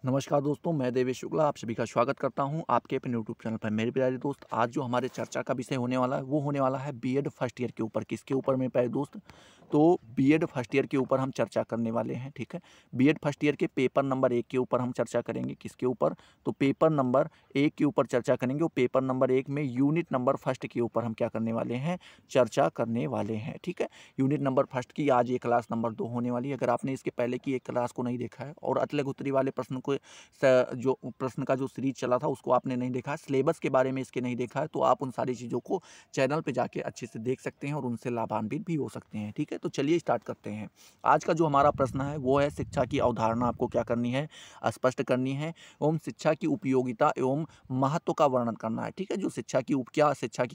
नमस्कार दोस्तों, मैं देवेश शुक्ला आप सभी का स्वागत करता हूं आपके अपने यूट्यूब चैनल पर। मेरे प्यारे दोस्त, आज जो हमारे चर्चा का विषय होने वाला है वो होने वाला है बीएड फर्स्ट ईयर के ऊपर। किसके ऊपर मेरे प्यारे दोस्त? तो बीएड फर्स्ट ईयर के ऊपर हम चर्चा करने वाले हैं, ठीक है। बीएड फर्स्ट ईयर के पेपर नंबर 1 के ऊपर हम चर्चा करेंगे। किसके ऊपर? तो पेपर नंबर 1 के ऊपर चर्चा करेंगे और पेपर नंबर 1 में यूनिट नंबर फर्स्ट के ऊपर हम क्या करने वाले हैं? चर्चा करने वाले हैं, ठीक है। यूनिट नंबर फर्स्ट की आज ये क्लास नंबर 2 होने वाली है। अगर आपने इसके पहले की एक क्लास को नहीं देखा है और अतले गुत्तरी वाले प्रश्न को जो प्रश्न का जो सीरीज चला था उसको आपने नहीं देखा, सिलेबस के बारे में इसके नहीं देखा है, तो आप उन सारी चीज़ों को चैनल पे जाके अच्छे से देख सकते हैं और उनसे लाभान्वित भी हो सकते हैं, ठीक है। तो चलिए स्टार्ट करते हैं। आज का जो हमारा प्रश्न है वो है शिक्षा की अवधारणा आपको क्या करनी है? स्पष्ट करनी है एवं शिक्षा की उपयोगिता एवं महत्व का वर्णन करना है, ठीक है। जो शिक्षा की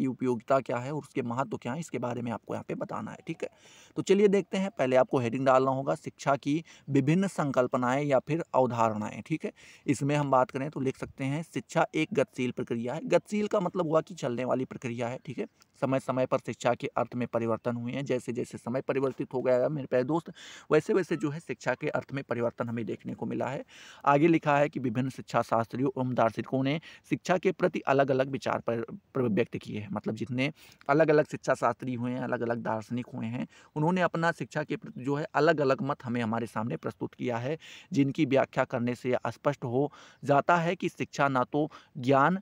उपयोगिता क्या है और उसके महत्व क्या है, इसके बारे में आपको यहाँ पे बताना है, ठीक है। तो चलिए देखते हैं। पहले आपको हेडिंग डालना होगा शिक्षा की विभिन्न संकल्पनाएं या फिर अवधारणाएं, ठीक है। इसमें हम बात करें तो लिख सकते हैं शिक्षा एक गतिशील प्रक्रिया है। गतिशील का मतलब हुआ कि चलने वाली प्रक्रिया है, ठीक है। समय समय पर शिक्षा के अर्थ में परिवर्तन हुए हैं। जैसे जैसे समय परिवर्तित हो गया है मेरे प्यारे दोस्त, वैसे वैसे जो है शिक्षा के अर्थ में परिवर्तन हमें देखने को मिला है। आगे लिखा है कि विभिन्न शिक्षा शास्त्रियों एवं दार्शनिकों ने शिक्षा के प्रति अलग अलग विचार पर व्यक्त किए हैं। मतलब जितने अलग अलग शिक्षा शास्त्री हुए हैं, अलग अलग दार्शनिक हुए हैं, उन्होंने अपना शिक्षा के प्रति जो है अलग अलग मत हमें हमारे सामने प्रस्तुत किया है, जिनकी व्याख्या करने से स्पष्ट हो जाता है कि शिक्षा ना तो ज्ञान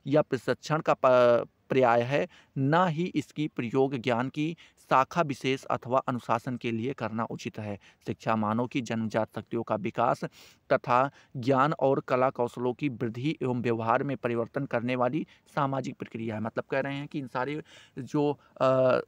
या प्रशिक्षण का पर्याय है, ना ही इसकी प्रयोग ज्ञान की शाखा विशेष अथवा अनुशासन के लिए करना उचित है। शिक्षा मानव की जन्मजात शक्तियों का विकास तथा ज्ञान और कला कौशलों की वृद्धि एवं व्यवहार में परिवर्तन करने वाली सामाजिक प्रक्रिया है। मतलब कह रहे हैं कि इन सारे जो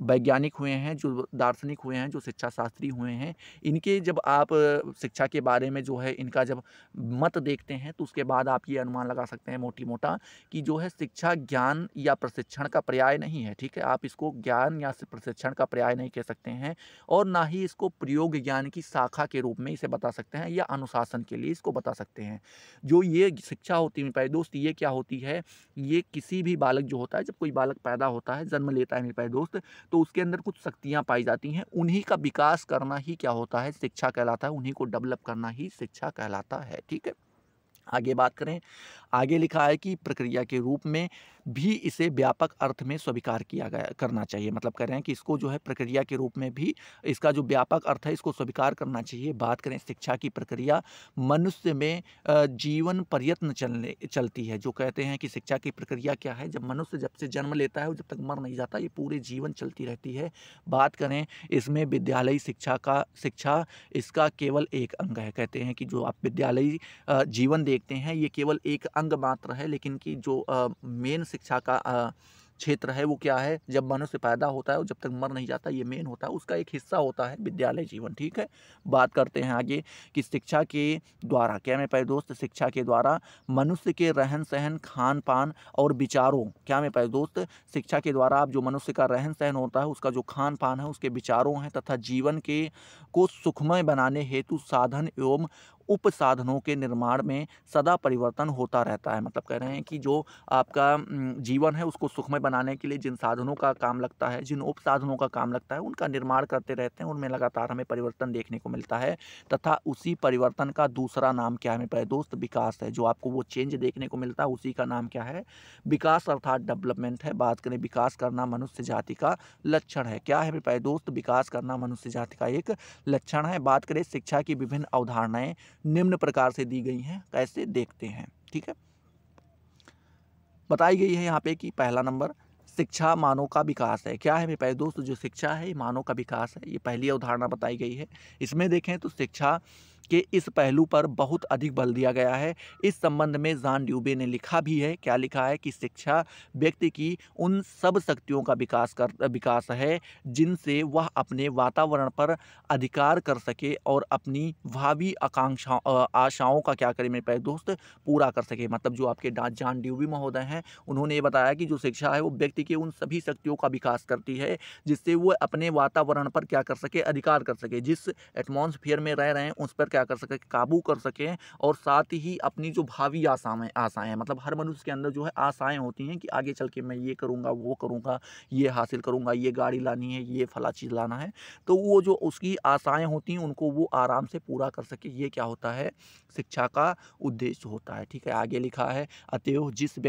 वैज्ञानिक हुए हैं, जो दार्शनिक हुए हैं, जो शिक्षा शास्त्री हुए हैं, इनके जब आप शिक्षा के बारे में जो है इनका जब मत देखते हैं तो उसके बाद आप ये अनुमान लगा सकते हैं मोटी मोटा कि जो है शिक्षा ज्ञान या प्रशिक्षण का पर्याय नहीं है, ठीक है। आप इसको ज्ञान या प्रशिक्षण का पर्याय नहीं कह सकते हैं और ना ही इसको प्रयोग ज्ञान की शाखा के रूप में इसे बता सकते हैं या अनुशासन के लिए इसको बता सकते हैं। जो ये शिक्षा होती है मेरे प्यारे दोस्त, ये क्या होती है? ये किसी भी बालक जो होता है, जब कोई बालक पैदा होता है, जन्म लेता है मेरे प्यारे दोस्त, तो उसके अंदर कुछ शक्तियाँ पाई जाती हैं। उन्हीं का विकास करना ही क्या होता है? शिक्षा कहलाता है। उन्हीं को डेवलप करना ही शिक्षा कहलाता है, ठीक है। आगे बात करें, आगे लिखा है कि प्रक्रिया के रूप में भी इसे व्यापक अर्थ में स्वीकार किया गया करना चाहिए। मतलब कह रहे हैं कि इसको जो है प्रक्रिया के रूप में भी इसका जो व्यापक अर्थ है इसको स्वीकार करना चाहिए। बात करें शिक्षा की प्रक्रिया मनुष्य में जीवन प्रयत्न चलती है। जो कहते हैं कि शिक्षा की प्रक्रिया क्या है? जब मनुष्य जब से जन्म लेता है और जब तक मर नहीं जाता, ये पूरे जीवन चलती रहती है। बात करें इसमें विद्यालयी शिक्षा इसका केवल एक अंग है। कहते हैं कि जो आप विद्यालयी जीवन देखते हैं ये केवल एक अंग मात्र है, लेकिन कि जो मेन शिक्षा का क्षेत्र है वो क्या है? जब मनुष्य पैदा होता है और जब तक मर नहीं जाता, ये मेन होता है, उसका एक हिस्सा होता है विद्यालय जीवन, ठीक है। बात करते हैं आगे कि शिक्षा के द्वारा क्या मेरे प्यारे दोस्त, शिक्षा के द्वारा मनुष्य के रहन सहन, खान पान और विचारों, क्या मेरे प्यारे दोस्त, शिक्षा के द्वारा आप जो मनुष्य का रहन सहन होता है, उसका जो खान पान है, उसके विचारों हैं तथा जीवन के को सुखमय बनाने हेतु साधन एवं उपसाधनों के निर्माण में सदा परिवर्तन होता रहता है। मतलब कह रहे हैं कि जो आपका जीवन है उसको सुखमय बनाने के लिए जिन साधनों का काम लगता है, जिन उपसाधनों का काम लगता है, उनका निर्माण करते रहते हैं, उनमें लगातार हमें परिवर्तन देखने को मिलता है। तथा उसी परिवर्तन का दूसरा नाम क्या है मेरे प्यारे दोस्त? विकास है। जो आपको वो चेंज देखने को मिलता है उसी का नाम क्या है? विकास अर्थात डेवलपमेंट है। बात करें विकास करना मनुष्य जाति का लक्षण है। क्या है मेरे प्यारे दोस्त? विकास करना मनुष्य जाति का एक लक्षण है। बात करें शिक्षा की विभिन्न अवधारणाएं निम्न प्रकार से दी गई हैं, कैसे देखते हैं, ठीक है। बताई गई है यहाँ पे कि पहला नंबर शिक्षा मानव का विकास है। क्या है मेरे प्यारे दोस्त? जो शिक्षा है ये मानव का विकास है, ये पहली अवधारणा बताई गई है। इसमें देखें तो शिक्षा के इस पहलू पर बहुत अधिक बल दिया गया है। इस संबंध में जॉन ड्यूबे ने लिखा भी है। क्या लिखा है? कि शिक्षा व्यक्ति की उन सब शक्तियों का विकास है जिनसे वह अपने वातावरण पर अधिकार कर सके और अपनी भावी आशाओं का क्या करे मेरे प्यारे दोस्त? पूरा कर सके। मतलब जो आपके जॉन ड्यूबे महोदय हैं, उन्होंने ये बताया कि जो शिक्षा है वो व्यक्ति के उन सभी शक्तियों का विकास करती है जिससे वो अपने वातावरण पर क्या कर सके? अधिकार कर सके। जिस एटमॉस्फेयर में रह रहे हैं उस पर क्या कर सके, काबू कर सकें और साथ ही अपनी जो भावी आशाएँ आशाएँ हैं, मतलब हर मनुष्य के अंदर जो है आशाएँ होती हैं कि आगे चल के मैं ये करूँगा, वो करूँगा, ये हासिल करूँगा, ये गाड़ी लानी है, ये फला चीज़ लाना है। तो वो जो उसकी आशाएँ होती हैं उनको वो आराम से पूरा कर सके, ये क्या होता है, शिक्षा का उद्देश्य होता है। ठीक है, आगे लिखा है, अतएव जिस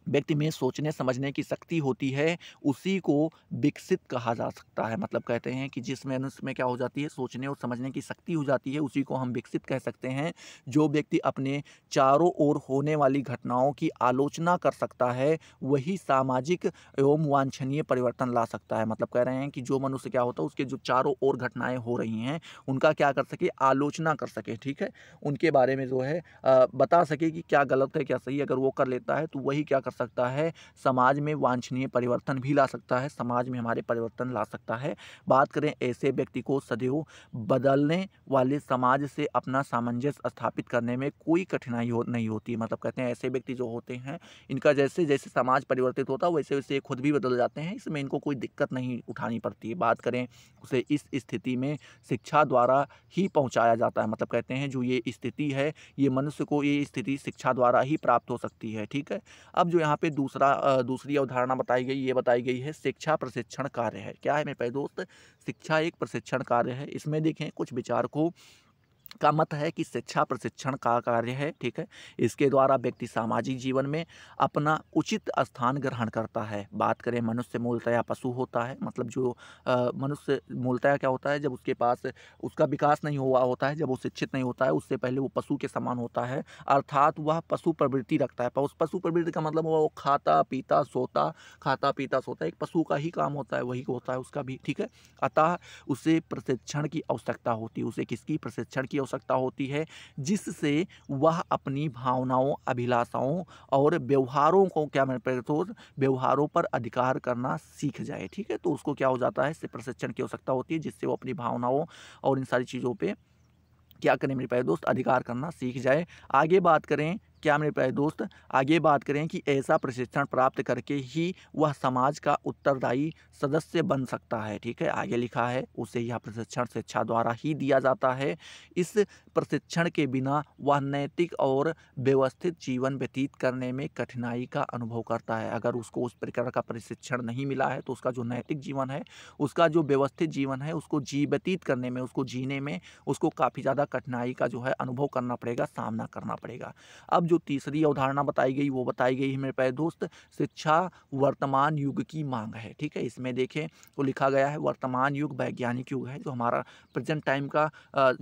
व्यक्ति में सोचने समझने की शक्ति होती है, उसी को विकसित कहा जा सकता है। मतलब कहते हैं कि जिस मनुष्य में क्या हो जाती है, सोचने और समझने की शक्ति हो जाती है, उसी को हम विकसित कह सकते हैं। जो व्यक्ति अपने चारों ओर होने वाली घटनाओं की आलोचना कर सकता है, वही सामाजिक एवं वांछनीय परिवर्तन ला सकता है। मतलब कह रहे हैं कि जो मनुष्य क्या होता है, उसके जो चारों ओर घटनाएँ हो रही हैं, उनका क्या कर सके, आलोचना कर सके, ठीक है? उनके बारे में जो है बता सके कि क्या गलत है, क्या सही है। अगर वो कर लेता है, तो वही क्या कर सकता है, समाज में वांछनीय परिवर्तन भी ला सकता है, समाज में हमारे परिवर्तन ला सकता है। बात करें ऐसे व्यक्ति को सदैव बदलने वाले समाज से अपना सामंजस्य स्थापित करने में कोई कठिनाई नहीं होती। मतलब कहते हैं ऐसे व्यक्ति जो होते हैं, इनका जैसे-जैसे समाज परिवर्तित होता है, वैसे-वैसे ये खुद भी बदल जाते हैं, इसमें इनको कोई दिक्कत नहीं उठानी पड़ती है। बात करें उसे इस स्थिति में शिक्षा द्वारा ही पहुँचाया जाता है। मतलब कहते हैं जो ये स्थिति है, ये मनुष्य को ये स्थिति शिक्षा द्वारा ही प्राप्त हो सकती है, ठीक है? अब जो यहाँ पे दूसरी अवधारणा बताई गई, ये बताई गई है शिक्षा प्रशिक्षण कार्य है। क्या है मेरे प्यारे दोस्त? शिक्षा एक प्रशिक्षण कार्य है। इसमें देखें कुछ विचारकों का मत है कि शिक्षा प्रशिक्षण का कार्य है, ठीक है? इसके द्वारा व्यक्ति सामाजिक जीवन में अपना उचित स्थान ग्रहण करता है। बात करें मनुष्य मूलतया पशु होता है, मतलब जो मनुष्य मूलतया क्या होता है, जब उसके पास उसका विकास नहीं हुआ होता है, जब वो शिक्षित नहीं होता है, उससे पहले वो पशु के समान होता है, अर्थात वह पशु प्रवृत्ति रखता है। उस पशु प्रवृत्ति का मतलब वो खाता पीता सोता, एक पशु का ही काम होता है, वही होता है उसका भी, ठीक है? अतः उसे प्रशिक्षण की आवश्यकता होती है। उसे किसकी? प्रशिक्षण की आवश्यकता होती है, जिससे वह अपनी भावनाओं, अभिलाषाओं और व्यवहारों पर अधिकार करना सीख जाए, ठीक है? तो उसको क्या हो जाता है, इससे प्रशिक्षण की आवश्यकता होती है, जिससे वो अपनी भावनाओं और इन सारी चीज़ों पे क्या करें मेरे प्यारे दोस्त, अधिकार करना सीख जाए। आगे बात करें, क्या मेरे प्यारे दोस्त, आगे बात करें कि ऐसा प्रशिक्षण प्राप्त करके ही वह समाज का उत्तरदायी सदस्य बन सकता है, ठीक है? आगे लिखा है, उसे यह प्रशिक्षण शिक्षा द्वारा ही दिया जाता है। इस प्रशिक्षण के बिना वह नैतिक और व्यवस्थित जीवन व्यतीत करने में कठिनाई का अनुभव करता है। अगर उसको उस प्रकार का प्रशिक्षण नहीं मिला है, तो उसका जो नैतिक जीवन है, उसका जो व्यवस्थित जीवन है, उसको व्यतीत करने में, उसको जीने में उसको काफ़ी ज़्यादा कठिनाई का जो है अनुभव करना पड़ेगा, सामना करना पड़ेगा। अब जो तीसरी अवधारणा बताई गई, वो बताई गई है मेरे प्यारे दोस्त, शिक्षा वर्तमान युग की मांग है, ठीक है? इसमें देखें तो लिखा गया है, वर्तमान युग वैज्ञानिक युग है, जो हमारा प्रेजेंट टाइम का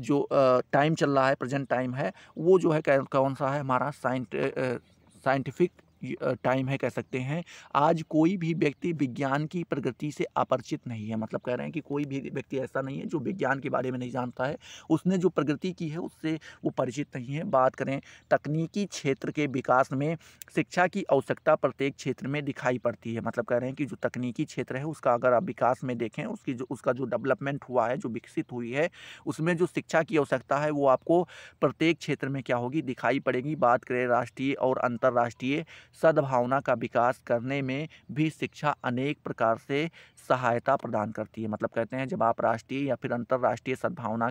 जो टाइम चल रहा है, प्रेजेंट टाइम है, वो जो है कौन सा है, हमारा साइंटिफिक टाइम है, कह सकते हैं। आज कोई भी व्यक्ति विज्ञान की प्रगति से अपरिचित नहीं है। मतलब कह रहे हैं कि कोई भी व्यक्ति ऐसा नहीं है जो विज्ञान के बारे में नहीं जानता है। उसने जो प्रगति की है उससे वो परिचित नहीं है। बात करें तकनीकी क्षेत्र के विकास में, शिक्षा की आवश्यकता प्रत्येक क्षेत्र में दिखाई पड़ती है। मतलब कह रहे हैं कि जो तकनीकी क्षेत्र है उसका अगर आप विकास में देखें, उसका जो डेवलपमेंट हुआ है, जो विकसित हुई है, उसमें जो शिक्षा की आवश्यकता है वो आपको प्रत्येक क्षेत्र में क्या होगी, दिखाई पड़ेगी। बात करें राष्ट्रीय और अंतर्राष्ट्रीय सद्भावना का विकास करने में भी शिक्षा अनेक प्रकार से सहायता प्रदान करती है। मतलब कहते हैं जब आप राष्ट्रीय या फिर अंतर्राष्ट्रीय सद्भावना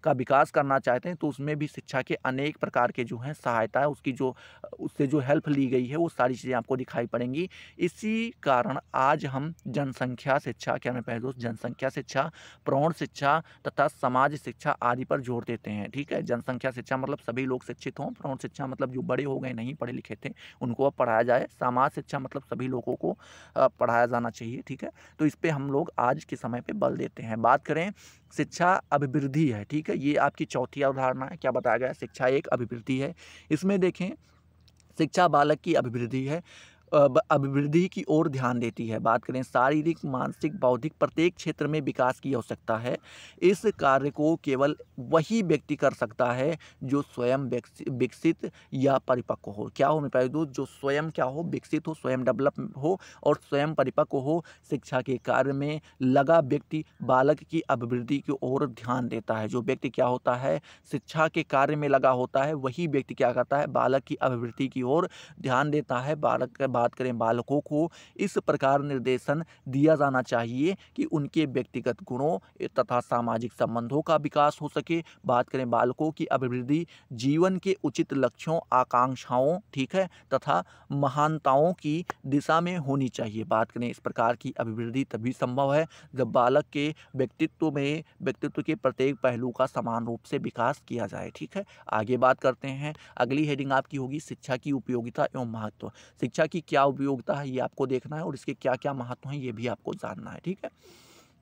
का विकास करना चाहते हैं, तो उसमें भी शिक्षा के अनेक प्रकार के जो हैं सहायता है, उससे जो हेल्प ली गई है, वो सारी चीज़ें आपको दिखाई पड़ेंगी। इसी कारण आज हम जनसंख्या शिक्षा, क्या मैं पहले दोस्त, जनसंख्या शिक्षा, प्रौढ़ शिक्षा तथा समाज शिक्षा आदि पर जोर देते हैं, ठीक है? जनसंख्या शिक्षा मतलब सभी लोग शिक्षित हों, प्रौढ़ शिक्षा मतलब जो बड़े हो गए, नहीं पढ़े लिखे थे, उनको अब पढ़ाया जाए, समाज शिक्षा मतलब सभी लोगों को पढ़ाया जाना चाहिए, ठीक है? तो इस पे हम लोग आज के समय पे बल देते हैं। बात करें शिक्षा अभिवृद्धि है, ठीक है? ये आपकी चौथी अवधारणा है। क्या बताया गया है? शिक्षा एक अभिवृद्धि है। इसमें देखें शिक्षा बालक की अभिवृद्धि है, अभिवृद्धि की ओर ध्यान देती है। बात करें शारीरिक, मानसिक, बौद्धिक प्रत्येक क्षेत्र में विकास की आवश्यकता है। इस कार्य को केवल वही व्यक्ति कर सकता है जो स्वयं विकसित या परिपक्व हो। क्या हो मेरे प्यारे दोस्त? जो स्वयं क्या हो, विकसित हो, स्वयं डेवलप हो और स्वयं परिपक्व हो। शिक्षा के कार्य में लगा व्यक्ति बालक की अभिवृद्धि की ओर ध्यान देता है। जो व्यक्ति क्या होता है, शिक्षा के कार्य में लगा होता है, वही व्यक्ति क्या करता है, बालक की अभिवृद्धि की ओर ध्यान देता है, बात करें बालकों को इस प्रकार निर्देशन दिया जाना चाहिए कि उनके व्यक्तिगत गुणों तथा सामाजिक संबंधों का विकास हो सके। बात करें बालकों की अभिवृद्धि जीवन के उचित लक्ष्यों, आकांक्षाओं, ठीक है, तथा महानताओं की दिशा में होनी चाहिए। बात करें इस प्रकार की अभिवृद्धि तभी संभव है जब बालक के व्यक्तित्व के प्रत्येक पहलू का समान रूप से विकास किया जाए। ठीक है, आगे बात करते हैं। अगली हेडिंग आपकी होगी शिक्षा की उपयोगिता एवं महत्व। शिक्षा की क्या उपयोगिता है ये आपको देखना है और इसके क्या क्या महत्व हैं ये भी आपको जानना है। ठीक है,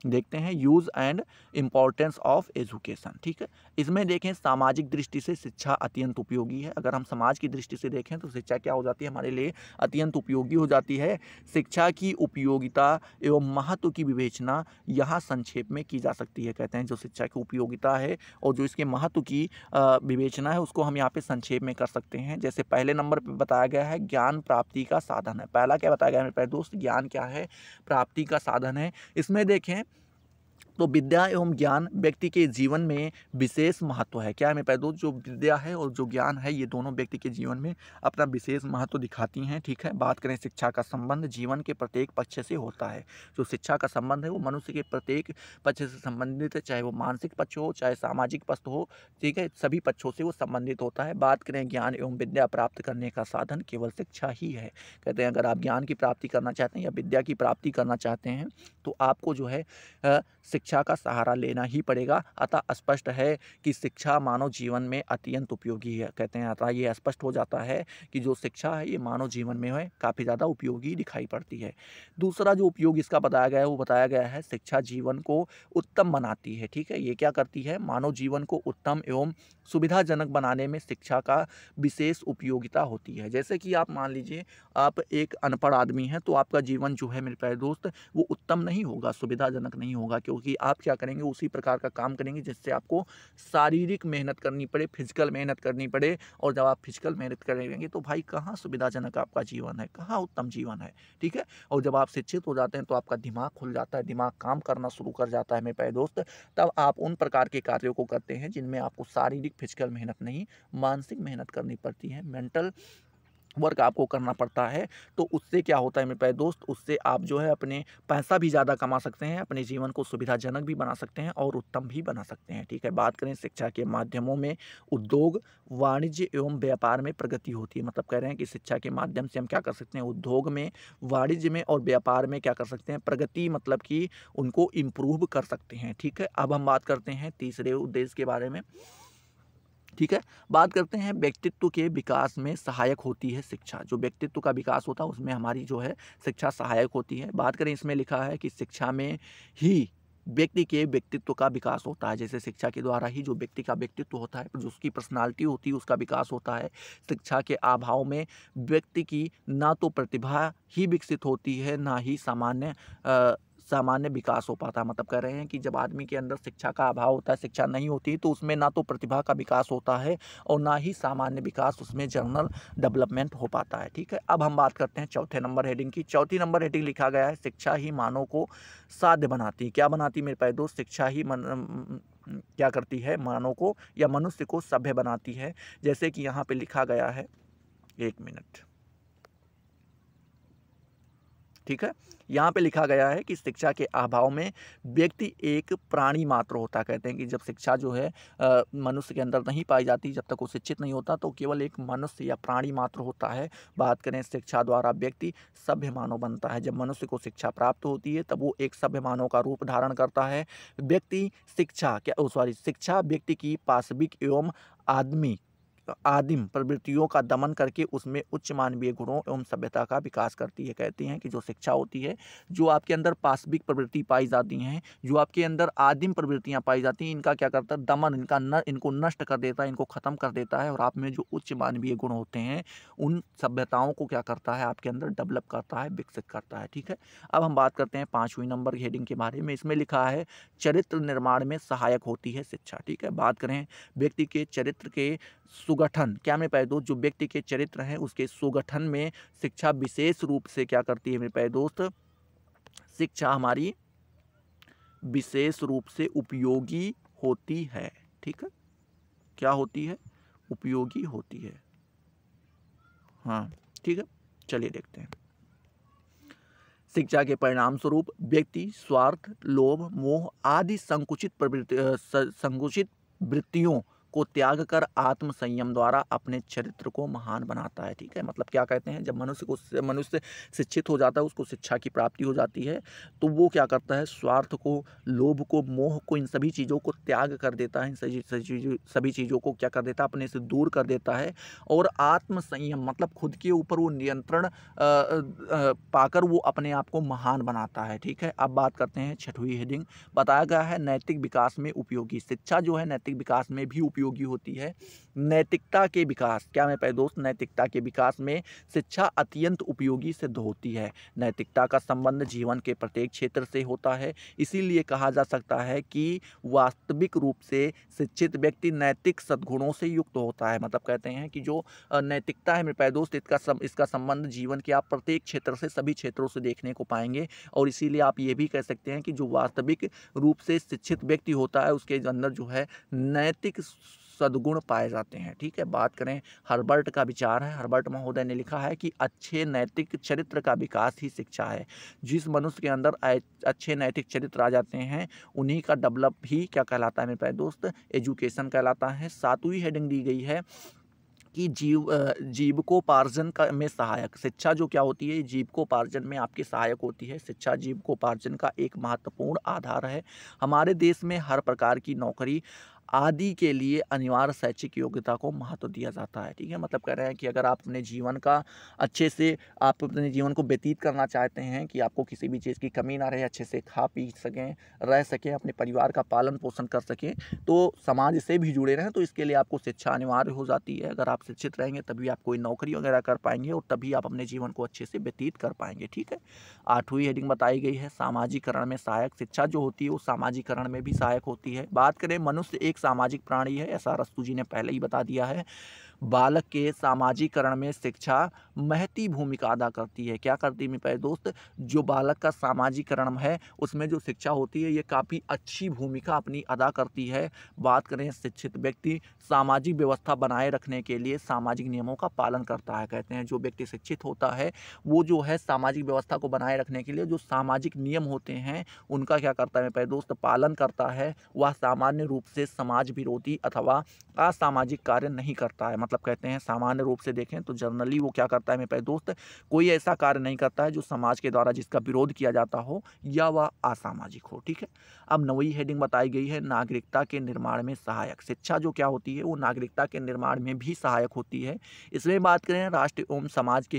देखते हैं use and importance of education. ठीक है, इसमें देखें सामाजिक दृष्टि से शिक्षा अत्यंत उपयोगी है। अगर हम समाज की दृष्टि से देखें तो शिक्षा क्या हो जाती है, हमारे लिए अत्यंत उपयोगी हो जाती है। शिक्षा की उपयोगिता एवं महत्व की विवेचना यहाँ संक्षेप में की जा सकती है। कहते हैं जो शिक्षा की उपयोगिता है और जो इसके महत्व की विवेचना है उसको हम यहाँ पे संक्षेप में कर सकते हैं। जैसे पहले नंबर पर बताया गया है ज्ञान प्राप्ति का साधन है। पहला क्या बताया गया है मेरे प्यारे दोस्त, ज्ञान क्या है, प्राप्ति का साधन है। इसमें देखें तो विद्या एवं ज्ञान व्यक्ति के जीवन में विशेष महत्व है। क्या है मेरे प्यारे दोस्त, जो विद्या है और जो ज्ञान है ये दोनों व्यक्ति के जीवन में अपना विशेष महत्व दिखाती हैं। ठीक है, बात करें शिक्षा का संबंध जीवन के प्रत्येक पक्ष से होता है। जो शिक्षा का संबंध है वो मनुष्य के प्रत्येक पक्ष से संबंधित है, चाहे वो मानसिक पक्ष हो चाहे सामाजिक पक्ष हो। ठीक है, सभी पक्षों से वो संबंधित होता है। बात करें ज्ञान एवं विद्या प्राप्त करने का साधन केवल शिक्षा ही है। कहते हैं अगर आप ज्ञान की प्राप्ति करना चाहते हैं या विद्या की प्राप्ति करना चाहते हैं तो आपको जो है शिक्षा का सहारा लेना ही पड़ेगा। अतः स्पष्ट है कि शिक्षा मानव जीवन में अत्यंत उपयोगी है। कहते हैं अतः ये स्पष्ट हो जाता है कि जो शिक्षा है ये मानव जीवन में है काफ़ी ज़्यादा उपयोगी दिखाई पड़ती है। दूसरा जो उपयोग इसका बताया गया है वो बताया गया है शिक्षा जीवन को उत्तम बनाती है। ठीक है, ये क्या करती है, मानव जीवन को उत्तम एवं सुविधाजनक बनाने में शिक्षा का विशेष उपयोगिता होती है। जैसे कि आप मान लीजिए आप एक अनपढ़ आदमी हैं तो आपका जीवन जो है मेरे प्यारे दोस्त वो उत्तम नहीं होगा, सुविधाजनक नहीं होगा, क्योंकि आप क्या करेंगे उसी प्रकार का काम करेंगे जिससे आपको शारीरिक मेहनत करनी पड़े, फिजिकल मेहनत करनी पड़े। और जब आप फिजिकल मेहनत करेंगे तो भाई कहाँ सुविधाजनक आपका जीवन है, कहाँ उत्तम जीवन है। ठीक है, और जब आप शिक्षित हो जाते हैं तो आपका दिमाग खुल जाता है, दिमाग काम करना शुरू कर जाता है मेरे प्यारे दोस्त। तब आप उन प्रकार के कार्यों को करते हैं जिनमें आपको शारीरिक फिजिकल मेहनत नहीं, मानसिक मेहनत करनी पड़ती है, मेंटल वर्क आपको करना पड़ता है। तो उससे क्या होता है मेरे प्यारे दोस्त, उससे आप जो है अपने पैसा भी ज़्यादा कमा सकते हैं, अपने जीवन को सुविधाजनक भी बना सकते हैं और उत्तम भी बना सकते हैं। ठीक है, बात करें शिक्षा के माध्यमों में उद्योग, वाणिज्य एवं व्यापार में प्रगति होती है। मतलब कह रहे हैं कि शिक्षा के माध्यम से हम क्या कर सकते हैं, उद्योग में, वाणिज्य में और व्यापार में क्या कर सकते हैं, प्रगति मतलब कि उनको इम्प्रूव कर सकते हैं। ठीक है, अब हम बात करते हैं तीसरे उद्देश्य के बारे में। ठीक है, बात करते हैं व्यक्तित्व के विकास में सहायक होती है शिक्षा। जो व्यक्तित्व का विकास होता है उसमें हमारी जो है शिक्षा सहायक होती है। बात करें इसमें लिखा है कि शिक्षा में ही व्यक्ति के व्यक्तित्व का विकास होता है। जैसे शिक्षा के द्वारा ही जो व्यक्ति का व्यक्तित्व होता है, जो उसकी पर्सनालिटी होती है उसका विकास होता है। शिक्षा के अभाव में व्यक्ति की ना तो प्रतिभा ही विकसित होती है ना ही सामान्य विकास हो पाता है। मतलब कह रहे हैं कि जब आदमी के अंदर शिक्षा का अभाव होता है, शिक्षा नहीं होती तो उसमें ना तो प्रतिभा का विकास होता है और ना ही सामान्य विकास, उसमें जनरल डेवलपमेंट हो पाता है। ठीक है, अब हम बात करते हैं चौथे नंबर हेडिंग की। चौथी नंबर हेडिंग लिखा गया है शिक्षा ही मानव को साध्य बनाती है। क्या बनाती है मेरे प्यारे दोस्त, शिक्षा ही क्या करती है, मानव को या मनुष्य को सभ्य बनाती है। जैसे कि यहाँ पे लिखा गया है, एक मिनट, ठीक है, यहाँ पे लिखा गया है कि शिक्षा के अभाव में व्यक्ति एक प्राणी मात्र होता है। कहते हैं कि जब शिक्षा जो है मनुष्य के अंदर नहीं पाई जाती, जब तक वो शिक्षित नहीं होता तो केवल एक मनुष्य या प्राणी मात्र होता है। बात करें शिक्षा द्वारा व्यक्ति सभ्य मानव बनता है। जब मनुष्य को शिक्षा प्राप्त होती है तब वो एक सभ्य मानव का रूप धारण करता है। शिक्षा व्यक्ति की पाशविक एवं आदिम प्रवृत्तियों का दमन करके उसमें उच्च मानवीय गुणों एवं सभ्यता का विकास करती है। कहते हैं कि जो शिक्षा होती है, जो आपके अंदर पाशविक प्रवृत्ति पाई जाती हैं, जो आपके अंदर आदिम प्रवृत्तियां पाई जाती हैं, इनका क्या करता है, दमन, इनको नष्ट कर देता है, इनको खत्म कर देता है। और आप में जो उच्च मानवीय गुण होते हैं उन सभ्यताओं को क्या करता है, आपके अंदर डेवलप करता है, विकसित करता है। ठीक है, अब हम बात करते हैं 5वीं नंबर हेडिंग के बारे में। इसमें लिखा है चरित्र निर्माण में सहायक होती है शिक्षा। ठीक है, बात करें व्यक्ति के चरित्र के सुगठन, क्या मेरे प्यारे दोस्त, जो व्यक्ति के चरित्र हैं उसके सुगठन में शिक्षा विशेष रूप से क्या करती है मेरे प्यारे दोस्त, शिक्षा हमारी विशेष रूप से उपयोगी होती है। ठीक है, क्या होती है, उपयोगी होती है। हाँ ठीक है, चलिए देखते हैं। शिक्षा के परिणाम स्वरूप व्यक्ति स्वार्थ, लोभ, मोह आदि संकुचित वृत्तियों को त्याग कर आत्म संयम द्वारा अपने चरित्र को महान बनाता है। ठीक है, मतलब क्या कहते हैं, जब मनुष्य शिक्षित हो जाता है, उसको शिक्षा की प्राप्ति हो जाती है, तो वो क्या करता है, स्वार्थ को, लोभ को, मोह को, इन सभी चीज़ों को त्याग कर देता है। इन सभी चीज़ों को क्या कर देता है, अपने से दूर कर देता है और आत्म संयम मतलब खुद के ऊपर वो नियंत्रण पाकर वो अपने आप को महान बनाता है। ठीक है, अब बात करते हैं छठवीं हेडिंग। बताया गया है नैतिक विकास में उपयोगी। शिक्षा जो है नैतिक विकास में भी उपयोगी होती है। नैतिकता के विकास, क्या मैं दोस्त, नैतिकता के विकास में शिक्षा अत्यंत उपयोगी सिद्ध होती है। नैतिकता का संबंध जीवन के प्रत्येक क्षेत्र से होता है, इसीलिए कहा जा सकता है कि वास्तविक रूप से शिक्षित व्यक्ति नैतिक सद्गुणों से युक्त होता है। मतलब कहते हैं कि जो नैतिकता है मेरे दोस्त, इसका संबंध जीवन के आप प्रत्येक क्षेत्र से, सभी क्षेत्रों से देखने को पाएंगे और इसीलिए आप ये भी कह सकते हैं कि जो वास्तविक रूप से शिक्षित व्यक्ति होता है उसके अंदर जो है नैतिक सद्गुण पाए जाते हैं। ठीक है, बात करें हर्बर्ट का विचार है। हर्बर्ट महोदय ने लिखा है कि अच्छे नैतिक चरित्र का विकास ही शिक्षा है। जिस मनुष्य के अंदर अच्छे नैतिक चरित्र आ जाते हैं उन्हीं का डेवलप भी क्या कहलाता है मेरे दोस्त, एजुकेशन कहलाता है। 7वीं हेडिंग दी गई है कि जीविकोपार्जन का में सहायक। शिक्षा जो क्या होती है, जीविकोपार्जन में आपकी सहायक होती है। शिक्षा जीविकोपार्जन का एक महत्वपूर्ण आधार है। हमारे देश में हर प्रकार की नौकरी आदि के लिए अनिवार्य शैक्षिक योग्यता को महत्व दिया जाता है। ठीक है, मतलब कह रहे हैं कि अगर आप अपने जीवन का अच्छे से आप अपने जीवन को व्यतीत करना चाहते हैं कि आपको किसी भी चीज़ की कमी ना रहे, अच्छे से खा पी सकें, रह सकें, अपने परिवार का पालन पोषण कर सकें, तो समाज से भी जुड़े रहें, तो इसके लिए आपको शिक्षा अनिवार्य हो जाती है। अगर आप शिक्षित रहेंगे तभी आप कोई नौकरी वगैरह कर पाएंगे और तभी आप अपने जीवन को अच्छे से व्यतीत कर पाएंगे। ठीक है, 8वीं हेडिंग बताई गई है सामाजिकरण में सहायक। शिक्षा जो होती है वो सामाजिकरण में भी सहायक होती है। बात करें मनुष्य एक सामाजिक प्राणी है, ऐसा अरस्तू जी ने पहले ही बता दिया है। बालक के सामाजिकरण में शिक्षा महती भूमिका अदा करती है। क्या करती है मेरे दोस्त, जो बालक का सामाजिकरण है उसमें जो शिक्षा होती है ये काफ़ी अच्छी भूमिका अपनी अदा करती है। बात करें शिक्षित व्यक्ति सामाजिक व्यवस्था बनाए रखने के लिए सामाजिक नियमों का पालन करता है। कहते हैं जो व्यक्ति शिक्षित होता है वो जो है सामाजिक व्यवस्था को बनाए रखने के लिए जो सामाजिक नियम होते हैं उनका क्या करता है मेरे दोस्त, पालन करता है। वह सामान्य रूप से समाज विरोधी अथवा असामाजिक कार्य नहीं करता है। मतलब कहते हैं सामान्य रूप से देखें तो जनरली वो क्या करता है मेरे दोस्त, कोई ऐसा कार्य नहीं करता है जो समाज के द्वारा जिसका विरोध किया जाता हो या वह असामाजिक हो। ठीक है, अब 9वीं हेडिंग बताई गई है नागरिकता के निर्माण में सहायक। शिक्षा जो क्या होती है वो नागरिकता के निर्माण में भी सहायक होती है। इसमें बात करें राष्ट्र एवं समाज के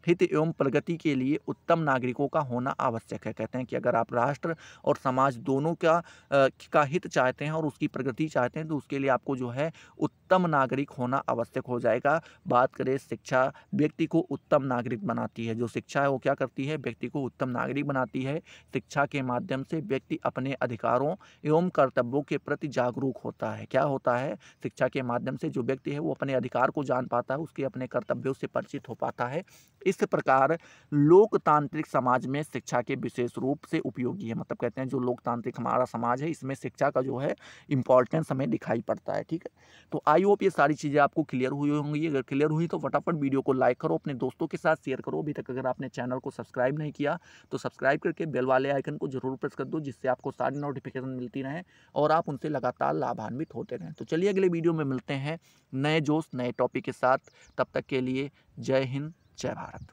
हित एवं प्रगति के लिए उत्तम नागरिकों का होना आवश्यक है। कहते हैं कि अगर आप राष्ट्र और समाज दोनों का हित चाहते हैं और उसकी प्रगति चाहते हैं तो उसके लिए आपको जो है उत्तम नागरिक होना आवश्यक हो जाएगा। बात करें शिक्षा व्यक्ति को उत्तम नागरिक बनाती है। जो शिक्षा है वो क्या करती है, व्यक्ति को उत्तम नागरिक बनाती है। शिक्षा के माध्यम से व्यक्ति अपने अधिकारों एवं कर्तव्यों के प्रति जागरूक होता है। क्या होता है, शिक्षा के माध्यम से जो व्यक्ति है वो अपने अधिकार को जान पाता है, उसके अपने कर्तव्यों से परिचित हो पाता है। इस प्रकार लोकतांत्रिक समाज में शिक्षा के विशेष रूप से उपयोगी है। मतलब कहते हैं जो लोकतांत्रिक हमारा समाज है इसमें शिक्षा का जो है इंपॉर्टेंस हमें दिखाई पड़ता है। ठीक है, तो आई होप ये सारी चीज़ें आपको क्लियर हुई होंगी। अगर क्लियर हुई तो फटाफट वीडियो को लाइक करो, अपने दोस्तों के साथ शेयर करो। अभी तक अगर आपने चैनल को सब्सक्राइब नहीं किया तो सब्सक्राइब करके बेल वाले आइकन को जरूर प्रेस कर दो, जिससे आपको सारी नोटिफिकेशन मिलती रहें और आप उनसे लगातार लाभान्वित होते रहें। तो चलिए अगले वीडियो में मिलते हैं नए जोश नए टॉपिक के साथ। तब तक के लिए जय हिंद, जय भारत।